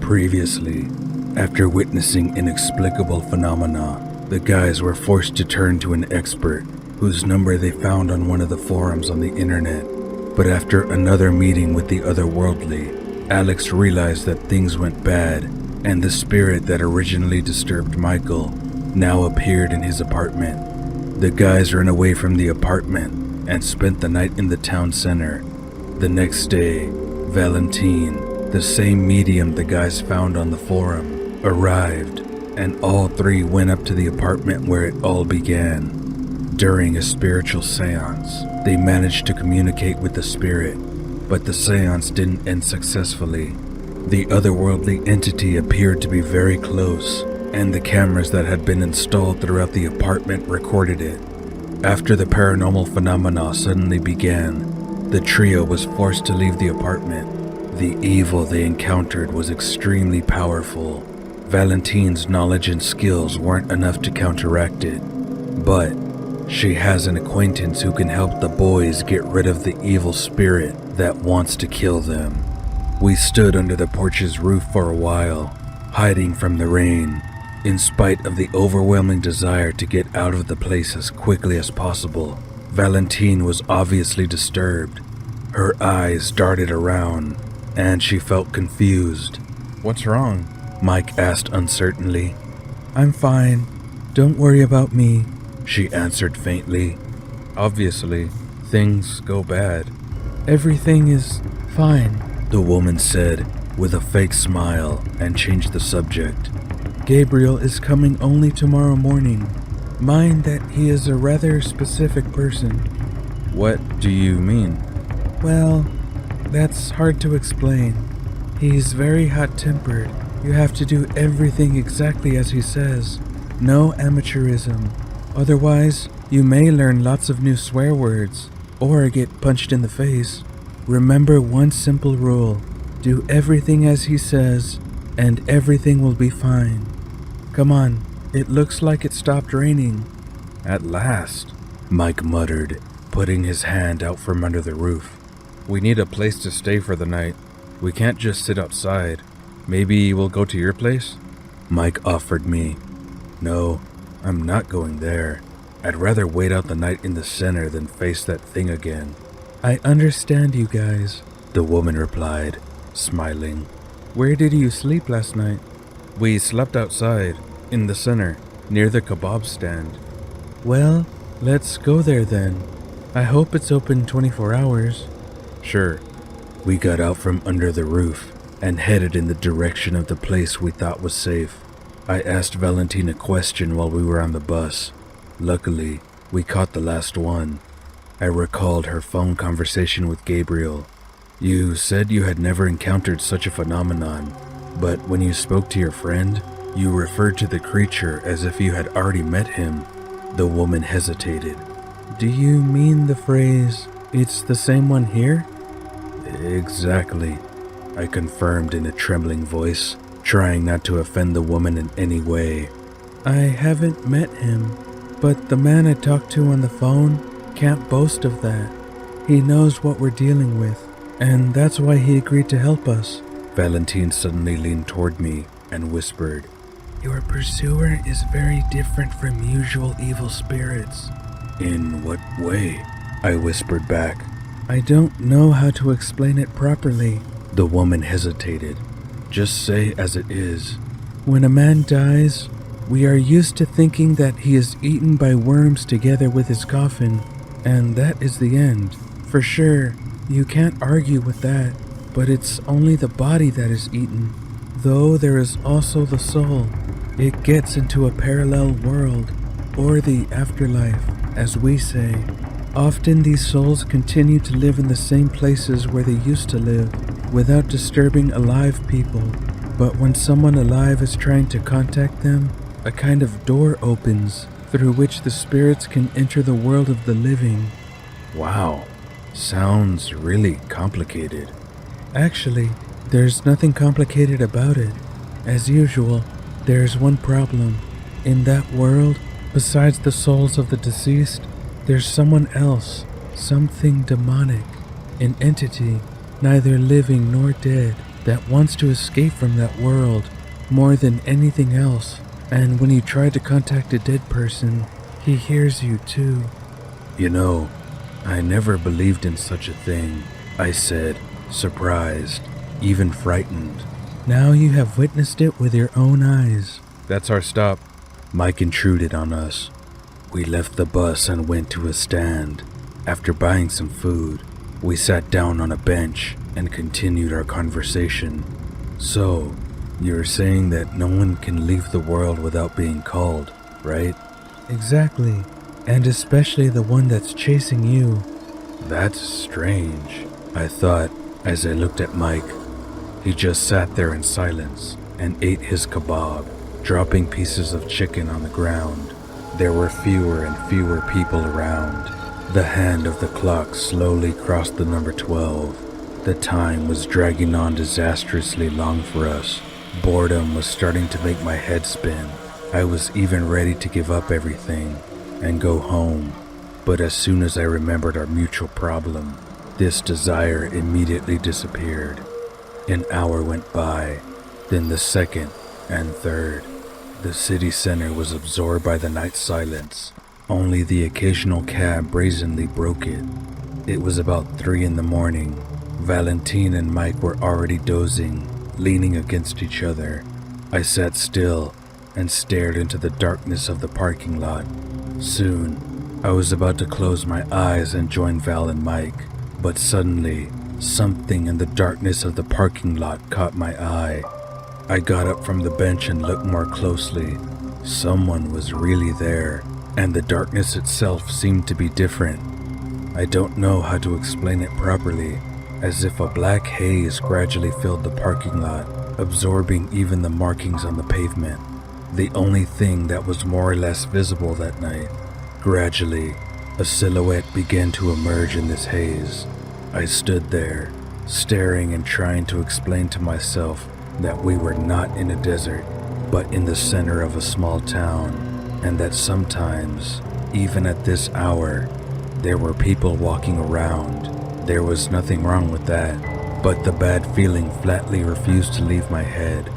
Previously, after witnessing inexplicable phenomena, the guys were forced to turn to an expert whose number they found on one of the forums on the internet. But after another meeting with the otherworldly, Alex realized that things went bad, and the spirit that originally disturbed Michael now appeared in his apartment. The guys ran away from the apartment and spent the night in the town center. The next day, Valentine, the same medium the guys found on the forum, arrived, and all three went up to the apartment where it all began. During a spiritual seance, they managed to communicate with the spirit, but the seance didn't end successfully. The otherworldly entity appeared to be very close, and the cameras that had been installed throughout the apartment recorded it. After the paranormal phenomena suddenly began, the trio was forced to leave the apartment. The evil they encountered was extremely powerful. Valentine's knowledge and skills weren't enough to counteract it, but she has an acquaintance who can help the boys get rid of the evil spirit that wants to kill them. We stood under the porch's roof for a while, hiding from the rain, in spite of the overwhelming desire to get out of the place as quickly as possible. Valentine was obviously disturbed. Her eyes darted around, and she felt confused. "What's wrong?" Mike asked uncertainly. "I'm fine. Don't worry about me," she answered faintly. "Obviously, things go bad." "Everything is fine," the woman said with a fake smile and changed the subject. "Gabriel is coming only tomorrow morning. Mind that he is a rather specific person." "What do you mean?" "Well, that's hard to explain. He's very hot-tempered. You have to do everything exactly as he says. No amateurism. Otherwise, you may learn lots of new swear words, or get punched in the face. Remember one simple rule. Do everything as he says, and everything will be fine. Come on, it looks like it stopped raining." "At last," Mike muttered, putting his hand out from under the roof. "We need a place to stay for the night. We can't just sit outside. Maybe we'll go to your place?" Mike offered me. "No, I'm not going there. I'd rather wait out the night in the center than face that thing again." "I understand you guys," the woman replied, smiling. "Where did you sleep last night?" "We slept outside, in the center, near the kebab stand." "Well, let's go there then. I hope it's open 24 hours. "Sure." We got out from under the roof and headed in the direction of the place we thought was safe. I asked Valentine a question while we were on the bus. Luckily, we caught the last one. I recalled her phone conversation with Gabriel. "You said you had never encountered such a phenomenon, but when you spoke to your friend, you referred to the creature as if you had already met him." The woman hesitated. "Do you mean the phrase, 'it's the same one here'?" "Exactly," I confirmed in a trembling voice, trying not to offend the woman in any way. "I haven't met him, but the man I talked to on the phone can't boast of that. He knows what we're dealing with, and that's why he agreed to help us." Valentine suddenly leaned toward me and whispered, "Your pursuer is very different from usual evil spirits." "In what way?" I whispered back. "I don't know how to explain it properly." The woman hesitated. "Just say as it is." "When a man dies, we are used to thinking that he is eaten by worms together with his coffin, and that is the end. For sure, you can't argue with that, but it's only the body that is eaten. Though there is also the soul. It gets into a parallel world, or the afterlife, as we say. Often these souls continue to live in the same places where they used to live, without disturbing alive people. But when someone alive is trying to contact them, a kind of door opens, through which the spirits can enter the world of the living." Wow. Sounds really complicated. Actually, there's nothing complicated about it. As usual, there's one problem. In that world, besides the souls of the deceased, there's someone else, something demonic, an entity, neither living nor dead, that wants to escape from that world more than anything else. And when you try to contact a dead person, he hears you too. You know, I never believed in such a thing, I said, surprised, even frightened. Now you have witnessed it with your own eyes. That's our stop. Mike intruded on us. We left the bus and went to a stand. After buying some food, we sat down on a bench and continued our conversation. So, you're saying that no one can leave the world without being called, right? Exactly. And especially the one that's chasing you. That's strange, I thought as I looked at Mike. He just sat there in silence and ate his kebab, dropping pieces of chicken on the ground. There were fewer and fewer people around. The hand of the clock slowly crossed the number 12. The time was dragging on disastrously long for us. Boredom was starting to make my head spin. I was even ready to give up everything and go home. But as soon as I remembered our mutual problem, this desire immediately disappeared. An hour went by, then the second and third. The city center was absorbed by the night silence. Only the occasional cab brazenly broke it. It was about 3 a.m. Valentine and Mike were already dozing, leaning against each other. I sat still and stared into the darkness of the parking lot. Soon, I was about to close my eyes and join Val and Mike, but suddenly, something in the darkness of the parking lot caught my eye. I got up from the bench and looked more closely. Someone was really there, and the darkness itself seemed to be different. I don't know how to explain it properly, as if a black haze gradually filled the parking lot, absorbing even the markings on the pavement. The only thing that was more or less visible that night. Gradually, a silhouette began to emerge in this haze. I stood there, staring and trying to explain to myself that we were not in a desert, but in the center of a small town, and that sometimes, even at this hour, there were people walking around. There was nothing wrong with that, but the bad feeling flatly refused to leave my head.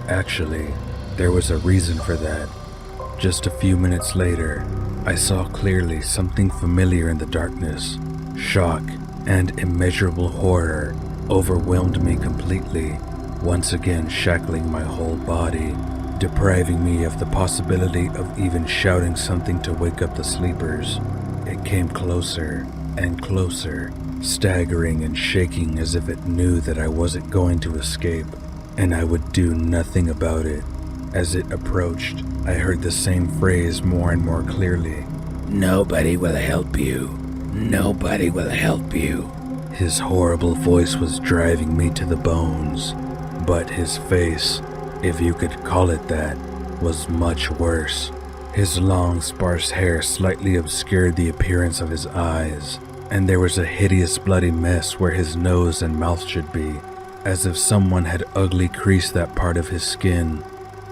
Actually, there was a reason for that. Just a few minutes later, I saw clearly something familiar in the darkness. Shock and immeasurable horror overwhelmed me completely, once again shackling my whole body, depriving me of the possibility of even shouting something to wake up the sleepers. It came closer and closer, staggering and shaking as if it knew that I wasn't going to escape, and I would do nothing about it. As it approached, I heard the same phrase more and more clearly. "Nobody will help you. Nobody will help you." His horrible voice was driving me to the bones, but his face, if you could call it that, was much worse. His long, sparse hair slightly obscured the appearance of his eyes, and there was a hideous bloody mess where his nose and mouth should be, as if someone had ugly creased that part of his skin.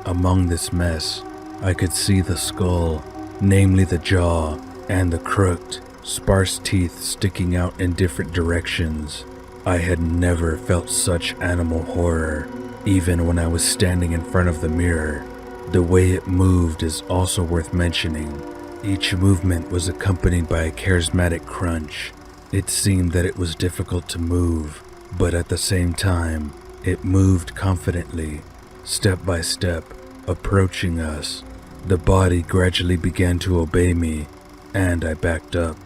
Among this mess, I could see the skull, namely the jaw, and the crooked, sparse teeth sticking out in different directions. I had never felt such animal horror, even when I was standing in front of the mirror. The way it moved is also worth mentioning. Each movement was accompanied by a charismatic crunch. It seemed that it was difficult to move, but at the same time, it moved confidently, step by step, approaching us. The body gradually began to obey me, and I backed up,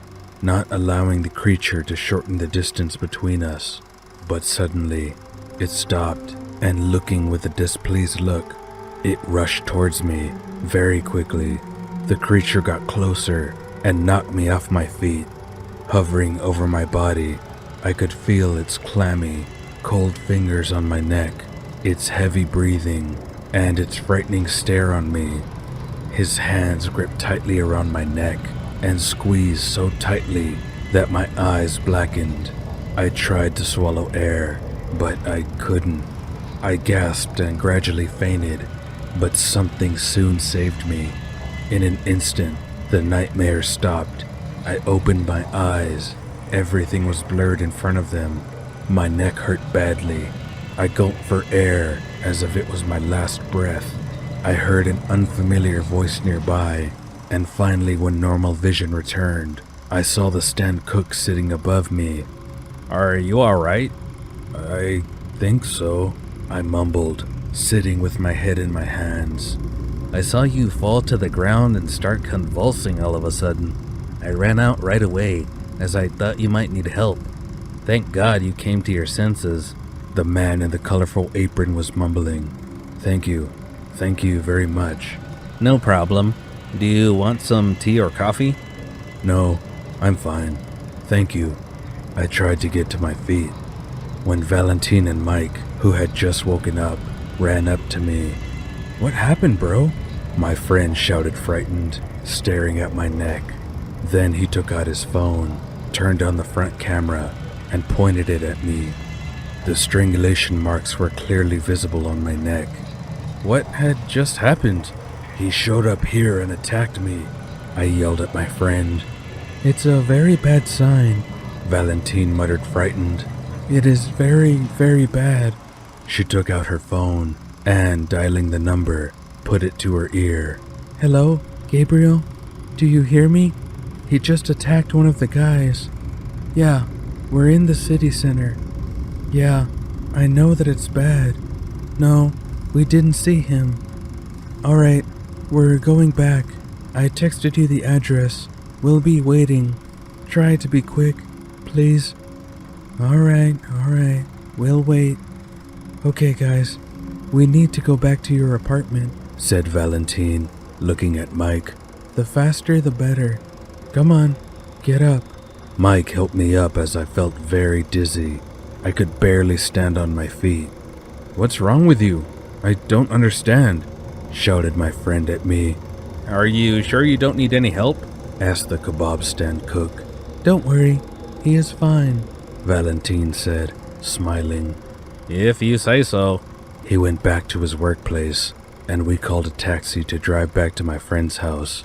not allowing the creature to shorten the distance between us. But suddenly, it stopped, and looking with a displeased look, it rushed towards me very quickly. The creature got closer and knocked me off my feet. Hovering over my body, I could feel its clammy, cold fingers on my neck, its heavy breathing, and its frightening stare on me. His hands gripped tightly around my neck and squeezed so tightly that my eyes blackened. I tried to swallow air, but I couldn't. I gasped and gradually fainted, but something soon saved me. In an instant, the nightmare stopped. I opened my eyes. Everything was blurred in front of them. My neck hurt badly. I gulped for air as if it was my last breath. I heard an unfamiliar voice nearby, and finally when normal vision returned, I saw the stand cook sitting above me. Are you alright? I think so, I mumbled, sitting with my head in my hands. I saw you fall to the ground and start convulsing all of a sudden. I ran out right away, as I thought you might need help. Thank God you came to your senses. The man in the colorful apron was mumbling. Thank you very much. No problem. Do you want some tea or coffee? No, I'm fine. Thank you. I tried to get to my feet when Valentine and Mike, who had just woken up, ran up to me. What happened, bro? My friend shouted, frightened, staring at my neck. Then he took out his phone, turned on the front camera, and pointed it at me. The strangulation marks were clearly visible on my neck. What had just happened? He showed up here and attacked me, I yelled at my friend. It's a very bad sign, Valentine muttered, frightened. It is very, very bad. She took out her phone and, dialing the number, put it to her ear. Hello, Gabriel? Do you hear me? He just attacked one of the guys. Yeah, we're in the city center. Yeah, I know that it's bad. No, we didn't see him. Alright, we're going back. I texted you the address. We'll be waiting. Try to be quick, please. Alright, we'll wait. Okay, guys, we need to go back to your apartment, said Valentine, looking at Mike. The faster the better. Come on, get up. Mike helped me up as I felt very dizzy. I could barely stand on my feet. What's wrong with you? I don't understand, shouted my friend at me. Are you sure you don't need any help? Asked the kebab stand cook. Don't worry, he is fine, Valentine said, smiling. If you say so. He went back to his workplace, and we called a taxi to drive back to my friend's house.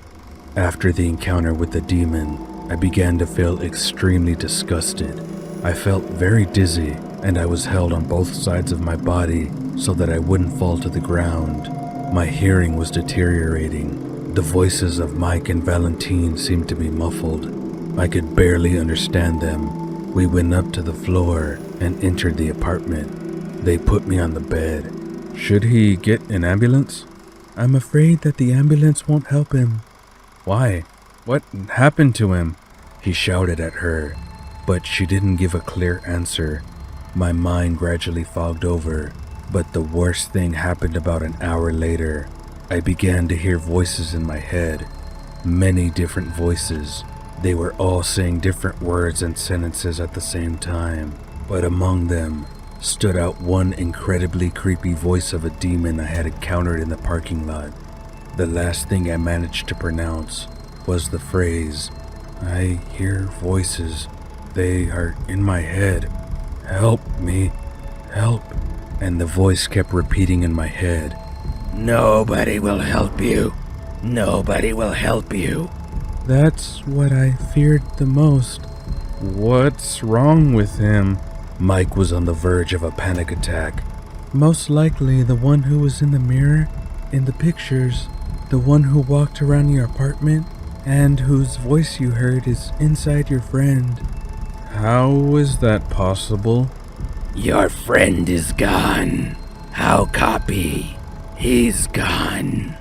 After the encounter with the demon, I began to feel extremely disgusted. I felt very dizzy, and I was held on both sides of my body so that I wouldn't fall to the ground. My hearing was deteriorating. The voices of Mike and Valentine seemed to be muffled. I could barely understand them. We went up to the floor and entered the apartment. They put me on the bed. Should he get an ambulance? I'm afraid that the ambulance won't help him. Why? What happened to him? He shouted at her, but she didn't give a clear answer. My mind gradually fogged over, but the worst thing happened about an hour later. I began to hear voices in my head, many different voices. They were all saying different words and sentences at the same time, but among them stood out one incredibly creepy voice of a demon I had encountered in the parking lot. The last thing I managed to pronounce was the phrase, "I hear voices. They are in my head. Help me, help." And the voice kept repeating in my head, "Nobody will help you. Nobody will help you." That's what I feared the most. What's wrong with him? Mike was on the verge of a panic attack. Most likely the one who was in the mirror, in the pictures, the one who walked around your apartment, and whose voice you heard is inside your friend. How is that possible? Your friend is gone. How copy? He's gone.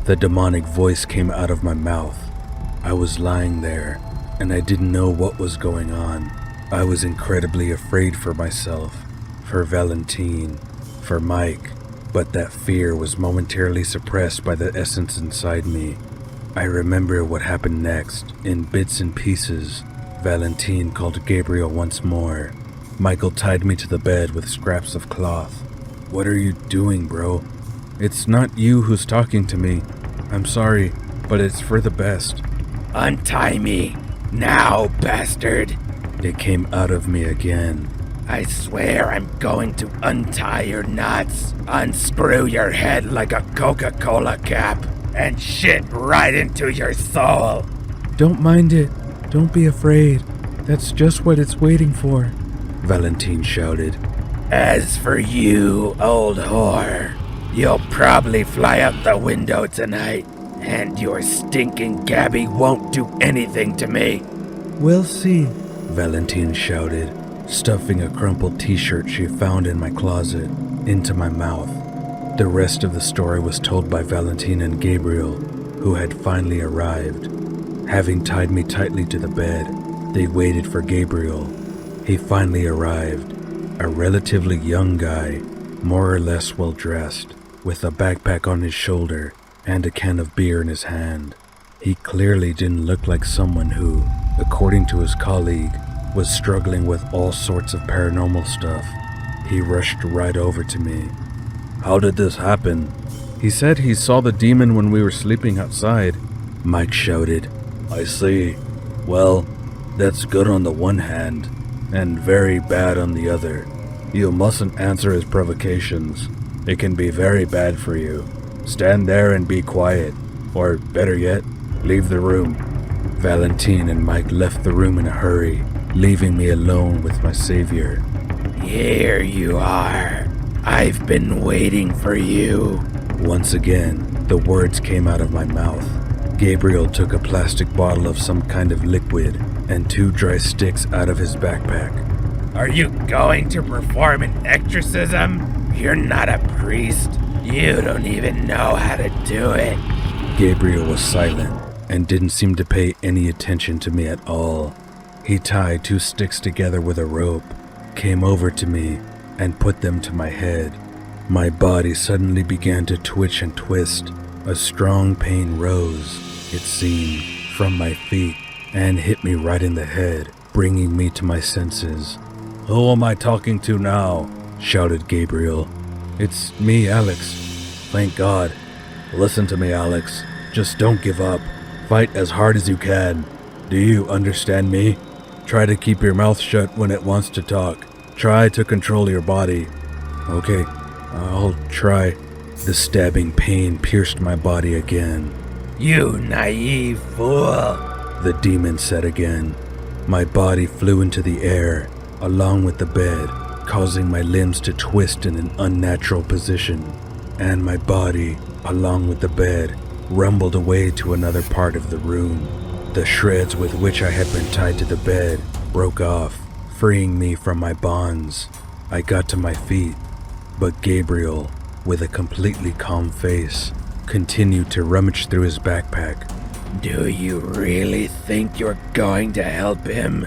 The demonic voice came out of my mouth. I was lying there, and I didn't know what was going on. I was incredibly afraid for myself, for Valentine, for Mike, but that fear was momentarily suppressed by the essence inside me. I remember what happened next, in bits and pieces. Valentine called Gabriel once more. Michael tied me to the bed with scraps of cloth. "What are you doing, bro?" It's not you who's talking to me. I'm sorry, but it's for the best. "Untie me," Now, bastard! It came out of me again. I swear I'm going to untie your nuts, unscrew your head like a Coca-Cola cap, and shit right into your soul. Don't mind it. Don't be afraid. That's just what it's waiting for, Valentine shouted. As for you, old whore, you'll probably fly out the window tonight, and your stinking Gabby won't do anything to me. We'll see, Valentine shouted, stuffing a crumpled t-shirt she found in my closet into my mouth. The rest of the story was told by Valentine and Gabriel, who had finally arrived. Having tied me tightly to the bed, they waited for Gabriel. He finally arrived, a relatively young guy, more or less well-dressed, with a backpack on his shoulder and a can of beer in his hand. He clearly didn't look like someone who, according to his colleague, was struggling with all sorts of paranormal stuff. He rushed right over to me. How did this happen? He said he saw the demon when we were sleeping outside, Mike shouted. I see. Well, that's good on the one hand, and very bad on the other. You mustn't answer his provocations. It can be very bad for you. Stand there and be quiet, or better yet, leave the room. Valentine and Mike left the room in a hurry, leaving me alone with my savior. Here you are. I've been waiting for you. Once again, the words came out of my mouth. Gabriel took a plastic bottle of some kind of liquid and 2 dry sticks out of his backpack. Are you going to perform an exorcism? You're not a priest. You don't even know how to do it. Gabriel was silent and didn't seem to pay any attention to me at all. He tied 2 sticks together with a rope, came over to me, and put them to my head. My body suddenly began to twitch and twist. A strong pain rose, it seemed, from my feet and hit me right in the head, bringing me to my senses. Who am I talking to now? Shouted Gabriel. It's me, Alex. Thank God. Listen to me, Alex. Just don't give up. Fight as hard as you can. Do you understand me? Try to keep your mouth shut when it wants to talk. Try to control your body. Okay, I'll try. The stabbing pain pierced my body again. You naive fool, the demon said again. My body flew into the air, along with the bed, causing my limbs to twist in an unnatural position. And my body, along with the bed, rumbled away to another part of the room. The shreds with which I had been tied to the bed broke off, freeing me from my bonds. I got to my feet, but Gabriel, with a completely calm face, continued to rummage through his backpack. Do you really think you're going to help him?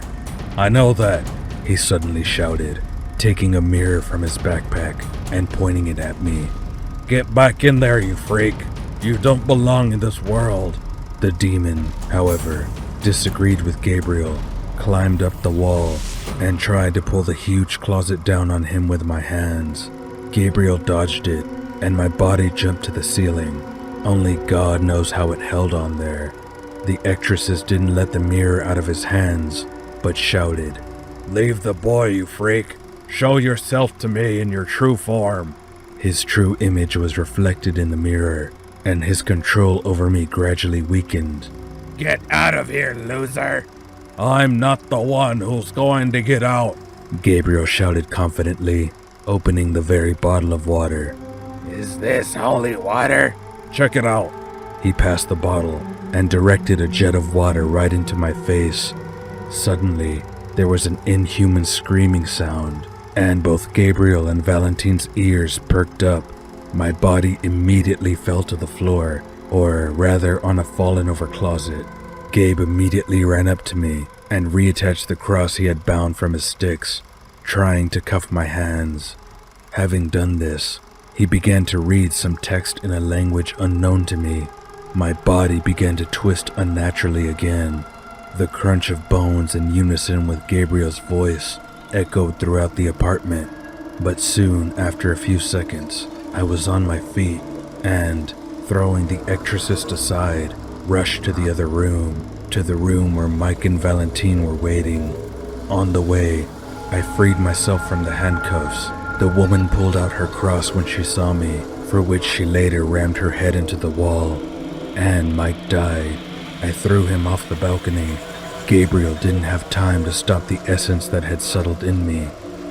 I know that, he suddenly shouted, taking a mirror from his backpack and pointing it at me. Get back in there, you freak. You don't belong in this world. The demon, however, disagreed with Gabriel, climbed up the wall, and tried to pull the huge closet down on him with my hands. Gabriel dodged it, and my body jumped to the ceiling. Only God knows how it held on there. The exorcist didn't let the mirror out of his hands, but shouted, Leave the boy, you freak. Show yourself to me in your true form. His true image was reflected in the mirror, and his control over me gradually weakened. Get out of here, loser! I'm not the one who's going to get out, Gabriel shouted confidently, opening the very bottle of water. Is this holy water? Check it out. He passed the bottle and directed a jet of water right into my face. Suddenly, there was an inhuman screaming sound, and both Gabriel and Valentine's ears perked up. My body immediately fell to the floor, or rather on a fallen-over closet. Gabe immediately ran up to me and reattached the cross he had bound from his sticks, trying to cuff my hands. Having done this, he began to read some text in a language unknown to me. My body began to twist unnaturally again. The crunch of bones in unison with Gabriel's voice echoed throughout the apartment, but soon, after a few seconds, I was on my feet and, throwing the exorcist aside, rushed to the other room, to the room where Mike and Valentine were waiting. On the way, I freed myself from the handcuffs. The woman pulled out her cross when she saw me, for which she later rammed her head into the wall. And Mike died. I threw him off the balcony. Gabriel didn't have time to stop the essence that had settled in me.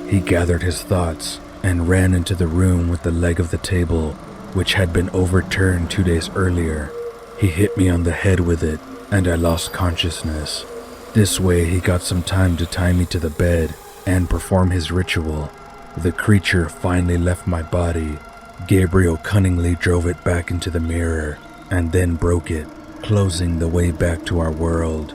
He gathered his thoughts and ran into the room with the leg of the table, which had been overturned 2 days earlier. He hit me on the head with it, and I lost consciousness. This way he got some time to tie me to the bed and perform his ritual. The creature finally left my body. Gabriel cunningly drove it back into the mirror and then broke it, closing the way back to our world.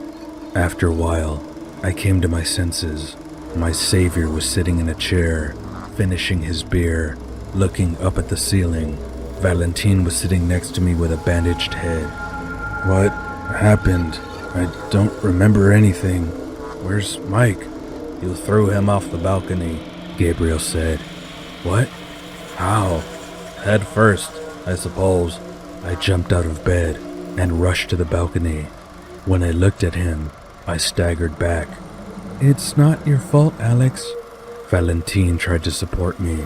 After a while, I came to my senses. My savior was sitting in a chair, finishing his beer, looking up at the ceiling. Valentine was sitting next to me with a bandaged head. What happened? I don't remember anything. Where's Mike? You threw him off the balcony, Gabriel said. What? How? head first, I suppose. I jumped out of bed and rushed to the balcony. When I looked at him, I staggered back. It's not your fault, Alex. Valentine tried to support me.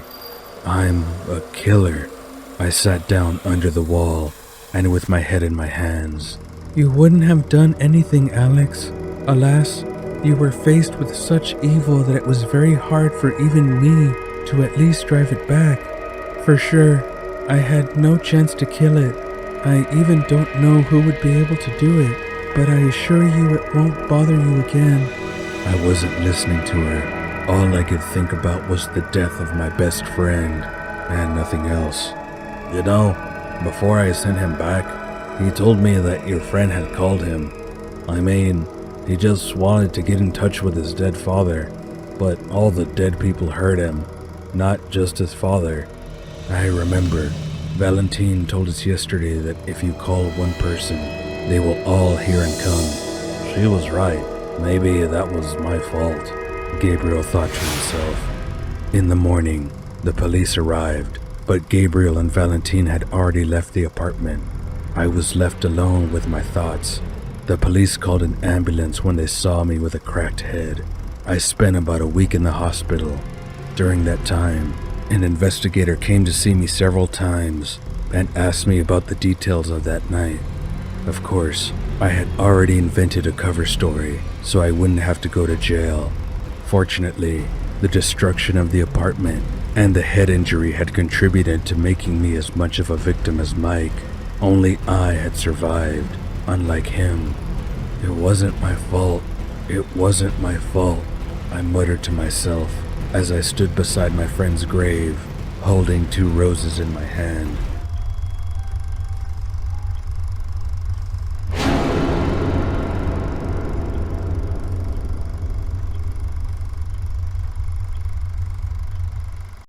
I'm a killer. I sat down under the wall and with my head in my hands. You wouldn't have done anything, Alex. Alas, you were faced with such evil that it was very hard for even me to at least drive it back. For sure, I had no chance to kill it. I even don't know who would be able to do it, but I assure you it won't bother you again. I wasn't listening to her. All I could think about was the death of my best friend, and nothing else. You know, before I sent him back, he told me that your friend had called him. I mean, he just wanted to get in touch with his dead father, but all the dead people heard him, not just his father. I remember. Valentine told us yesterday that if you call one person, they will all hear and come. She was right. Maybe that was my fault, Gabriel thought to himself. In the morning, the police arrived, but Gabriel and Valentine had already left the apartment. I was left alone with my thoughts. The police called an ambulance when they saw me with a cracked head. I spent about a week in the hospital. During that time, an investigator came to see me several times and asked me about the details of that night. Of course, I had already invented a cover story, so I wouldn't have to go to jail. Fortunately, the destruction of the apartment and the head injury had contributed to making me as much of a victim as Mike. Only I had survived, unlike him. It wasn't my fault. It wasn't my fault, I muttered to myself as I stood beside my friend's grave, holding 2 roses in my hand.